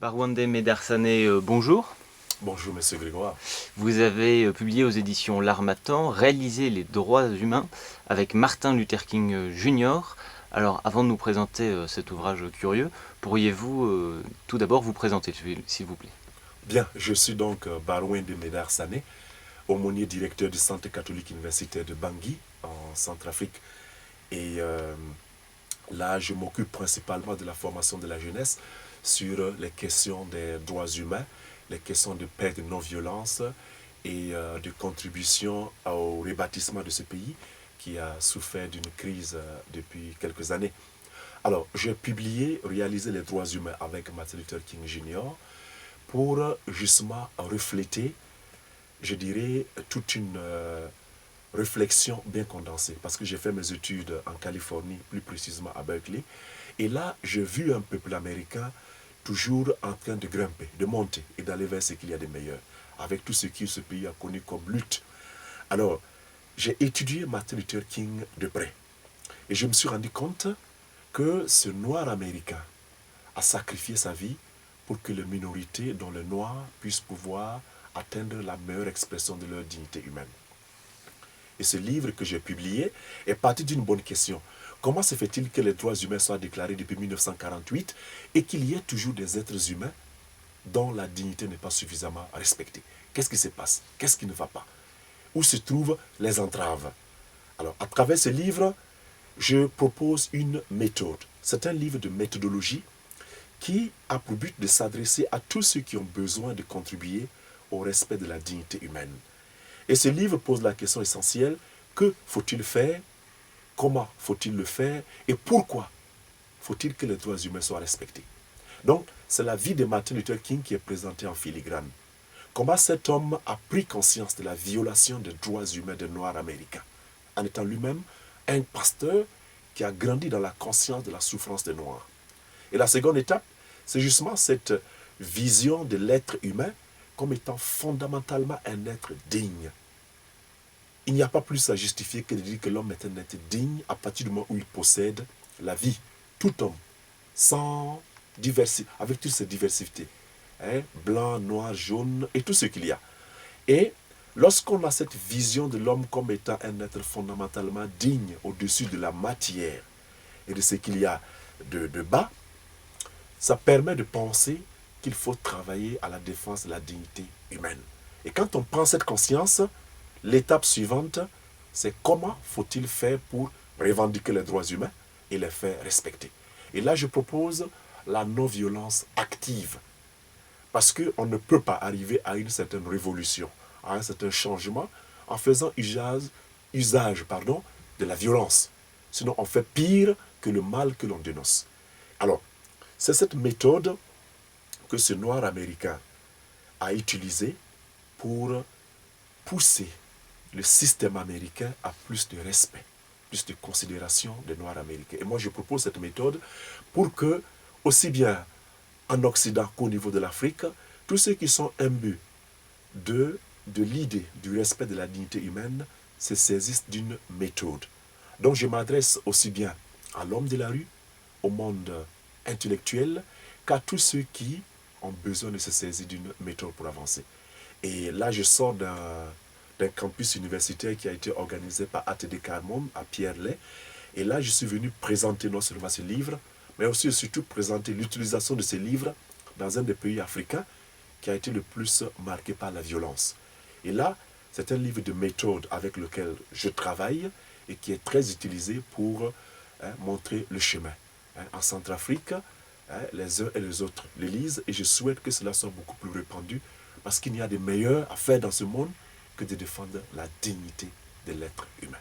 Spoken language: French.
Barwande Medarsane, bonjour. Bonjour, monsieur Grégoire. Vous avez publié aux éditions L'Harmattan, Réaliser les droits humains avec Martin Luther King Jr. Alors, avant de nous présenter cet ouvrage curieux, pourriez-vous tout d'abord vous présenter, s'il vous plaît? Bien, je suis donc Barwande Medarsane, aumônier directeur du Centre catholique universitaire de Bangui, en Centrafrique. Et là, je m'occupe principalement de la formation de la jeunesse sur les questions des droits humains, les questions de paix, de non-violence et de contribution au rebâtissement de ce pays qui a souffert d'une crise depuis quelques années. Alors, j'ai publié Réaliser les droits humains avec Martin Luther King Jr. pour justement refléter, je dirais, toute une réflexion bien condensée. Parce que j'ai fait mes études en Californie, plus précisément à Berkeley. Et là, j'ai vu un peuple américain toujours en train de grimper, de monter et d'aller vers ce qu'il y a de meilleur, avec tout ce que ce pays a connu comme lutte. Alors, j'ai étudié Martin Luther King de près. Et je me suis rendu compte que ce noir américain a sacrifié sa vie pour que les minorités, dont les noirs, puissent pouvoir atteindre la meilleure expression de leur dignité humaine. Et ce livre que j'ai publié est parti d'une bonne question. Comment se fait-il que les droits humains soient déclarés depuis 1948 et qu'il y ait toujours des êtres humains dont la dignité n'est pas suffisamment respectée? Qu'est-ce qui se passe? Qu'est-ce qui ne va pas? Où se trouvent les entraves? Alors, à travers ce livre, je propose une méthode. C'est un livre de méthodologie qui a pour but de s'adresser à tous ceux qui ont besoin de contribuer au respect de la dignité humaine. Et ce livre pose la question essentielle, que faut-il faire? Comment faut-il le faire? Et pourquoi faut-il que les droits humains soient respectés? Donc, c'est la vie de Martin Luther King qui est présentée en filigrane. Comment cet homme a pris conscience de la violation des droits humains des Noirs américains, en étant lui-même un pasteur qui a grandi dans la conscience de la souffrance des Noirs. Et la seconde étape, c'est justement cette vision de l'être humain comme étant fondamentalement un être digne. Il n'y a pas plus à justifier que de dire que l'homme est un être digne à partir du moment où il possède la vie. Tout homme, sans avec toutes ses diversités, hein, blanc, noir, jaune et tout ce qu'il y a. Et lorsqu'on a cette vision de l'homme comme étant un être fondamentalement digne au-dessus de la matière et de ce qu'il y a de bas, ça permet de penser qu'il faut travailler à la défense de la dignité humaine. Et quand on prend cette conscience, l'étape suivante, c'est comment faut-il faire pour revendiquer les droits humains et les faire respecter. Et là, je propose la non-violence active. Parce qu'on ne peut pas arriver à une certaine révolution, à un certain changement, en faisant usage de la violence. Sinon, on fait pire que le mal que l'on dénonce. Alors, c'est cette méthode que ce noir américain a utilisée pour pousser le système américain à plus de respect, plus de considération des Noirs américains. Et moi, je propose cette méthode pour que, aussi bien en Occident qu'au niveau de l'Afrique, tous ceux qui sont imbus de l'idée du respect de la dignité humaine se saisissent d'une méthode. Donc, je m'adresse aussi bien à l'homme de la rue, au monde intellectuel, qu'à tous ceux qui ont besoin de se saisir d'une méthode pour avancer. Et là, je sors d'un campus universitaire qui a été organisé par ATD Carmon à Pierre-Laye. Et là, je suis venu présenter non seulement ce livre, mais aussi et surtout présenter l'utilisation de ce livre dans un des pays africains qui a été le plus marqué par la violence. Et là, c'est un livre de méthode avec lequel je travaille et qui est très utilisé pour montrer le chemin. En Centrafrique, les uns et les autres le lisent et je souhaite que cela soit beaucoup plus répandu parce qu'il n'y a de meilleur à faire dans ce monde que de défendre la dignité de l'être humain.